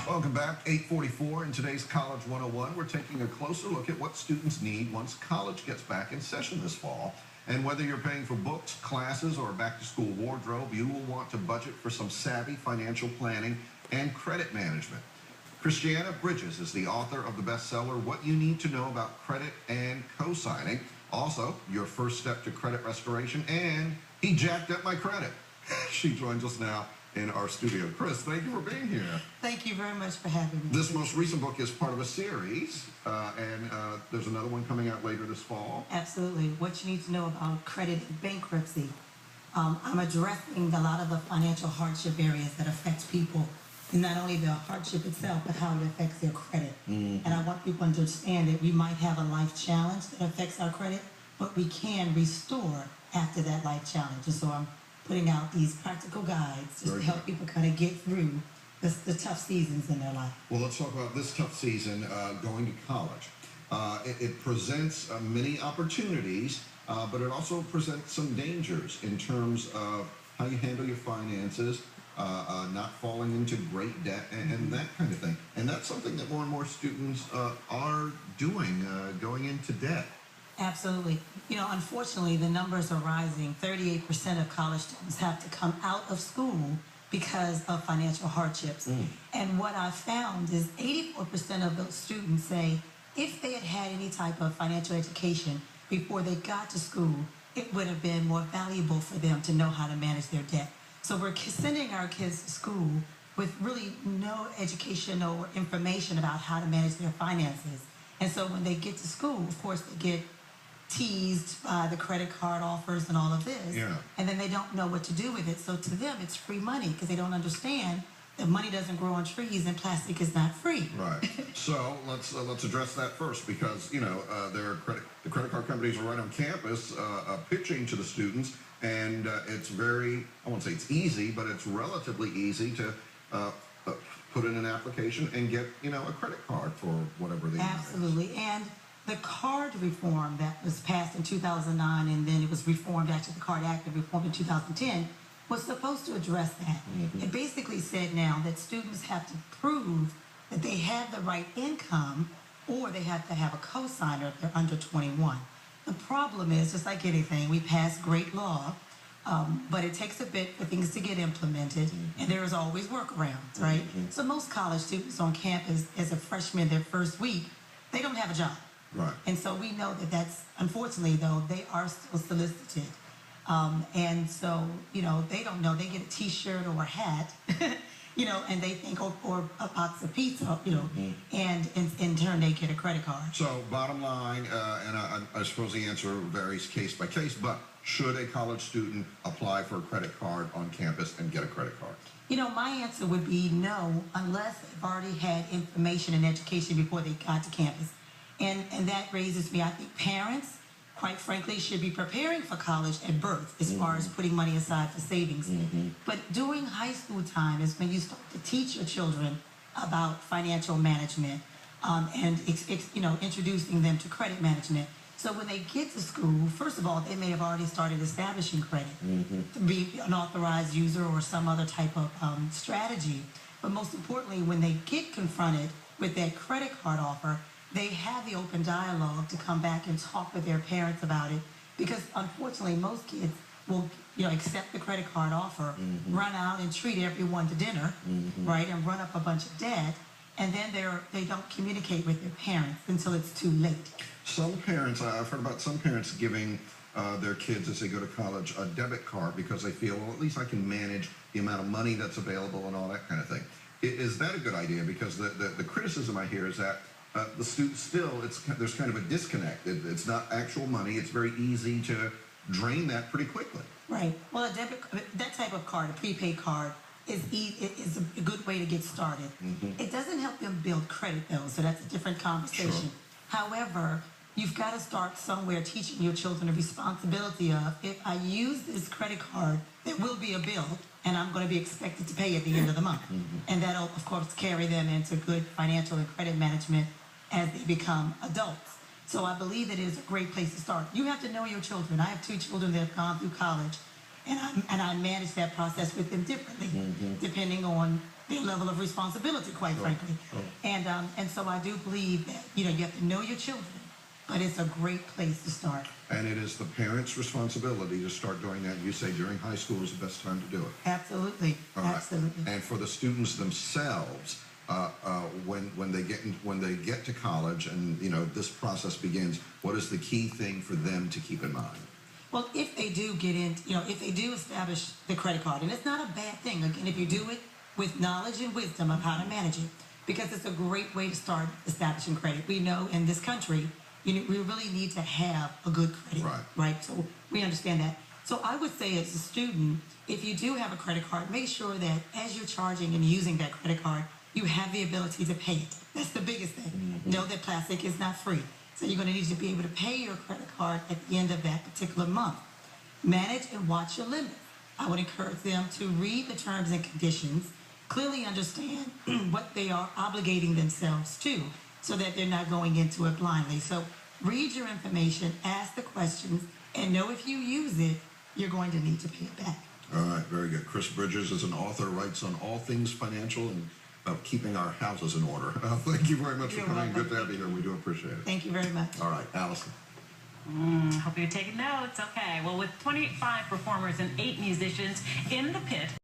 Welcome back, 8:44. In today's College 101, we're taking a closer look at what students need once college gets back in session this fall. And whether you're paying for books, classes, or a back-to-school wardrobe, you will want to budget for some savvy financial planning and credit management. Christiana Bridges is the author of the bestseller, What You Need to Know About Credit and Co-Signing. Also, your first step to credit restoration, and he jacked up my credit. She joins us now in our studio. Chris, thank you for being here. Thank you very much for having me. This most recent book is part of a series, and there's another one coming out later this fall. Absolutely. What you need to know about credit and bankruptcy. I'm addressing a lot of the financial hardship areas that affect people, and not only the hardship itself, but how it affects their credit. And I want people to understand that we might have a life challenge that affects our credit, but we can restore after that life challenge. And so I'm putting out these practical guides just to help people kind of get through the tough seasons in their life. Well, let's talk about this tough season, going to college. It presents many opportunities, but it also presents some dangers in terms of how you handle your finances, not falling into great debt, and that kind of thing. And that's something that more and more students are doing, going into debt. Absolutely. You know, unfortunately, the numbers are rising. 38% of college students have to come out of school because of financial hardships. And what I found is 84% of those students say if they had had any type of financial education before they got to school, it would have been more valuable for them to know how to manage their debt. So we're sending our kids to school with really no education or information about how to manage their finances. And so when they get to school, of course, they get teased by the credit card offers and all of this, and then they don't know what to do with it. So to them, it's free money because they don't understand that money doesn't grow on trees and plastic is not free. Right. So let's address that first, because the credit card companies are right on campus pitching to the students, and it's very, I won't say it's easy, but it's relatively easy to put in an application and get a credit card for whatever they need. Absolutely. And the card reform that was passed in 2009, and then it was reformed, actually the Card Act was reformed in 2010, was supposed to address that. It basically said now that students have to prove that they have the right income, or they have to have a cosigner if they're under 21. The problem is, just like anything, we pass great law, but it takes a bit for things to get implemented, and there is always workarounds, right? So most college students on campus, as a freshman their first week, they don't have a job. Right. And so we know that that's, unfortunately though, they are still solicited. And so, they don't know, they get a t-shirt or a hat, and they think, or a box of pizza, and in turn they get a credit card. So bottom line, and I suppose the answer varies case by case, but should a college student apply for a credit card on campus and get a credit card? My answer would be no, unless they've already had information and education before they got to campus. And that raises me, I think parents, quite frankly, should be preparing for college at birth as far as putting money aside for savings. But during high school time is when you start to teach your children about financial management and introducing them to credit management. So when they get to school, first of all, they may have already started establishing credit to be an authorized user or some other type of strategy. But most importantly, when they get confronted with that credit card offer, they have the open dialogue to come back and talk with their parents about it, because unfortunately most kids will accept the credit card offer, run out and treat everyone to dinner, right, and run up a bunch of debt, and then they don't communicate with their parents until it's too late. Some parents, I've heard about some parents giving their kids, as they go to college, a debit card because they feel, well, at least I can manage the amount of money that's available and all that kind of thing. Is that a good idea? Because the criticism I hear is that the students still, there's kind of a disconnect. It's not actual money. It's very easy to drain that pretty quickly. Right. Well, that type of card, a prepaid card, is a good way to get started. It doesn't help them build credit, though, so that's a different conversation. Sure. However, you've got to start somewhere teaching your children the responsibility of, if I use this credit card, there will be a bill, and I'm going to be expected to pay at the end of the month. And that'll, of course, carry them into good financial and credit management as they become adults. So I believe that it is a great place to start. You have to know your children. I have 2 children that have gone through college, and I manage that process with them differently, depending on their level of responsibility, quite frankly. And so I do believe that, you have to know your children, but it's a great place to start. And it is the parents' responsibility to start doing that. You say during high school is the best time to do it. Absolutely. All right. Absolutely. And for the students themselves, when they get to college and this process begins, what is the key thing for them to keep in mind? Well, if they do get in, if they do establish the credit card, and it's not a bad thing, again, if you do it with knowledge and wisdom of how to manage it, because it's a great way to start establishing credit. We know in this country, we really need to have a good credit, right? So we understand that. So I would say as a student, if you do have a credit card, make sure that as you're charging and using that credit card, you have the ability to pay it. That's the biggest thing. Mm-hmm. Know that plastic is not free. So you're going to need to be able to pay your credit card at the end of that particular month. Manage and watch your limits. I would encourage them to read the terms and conditions, clearly understand what they are obligating themselves to, so that they're not going into it blindly. So read your information, ask the questions, and know if you use it, you're going to need to pay it back. All right, very good. Chris Bridges is an author, writes on all things financial and keeping our houses in order. Thank you very much for coming. Good to have you here. We do appreciate it. Thank you very much. All right, Allison. Hope you're taking notes. Okay, well, with 25 performers and 8 musicians in the pit.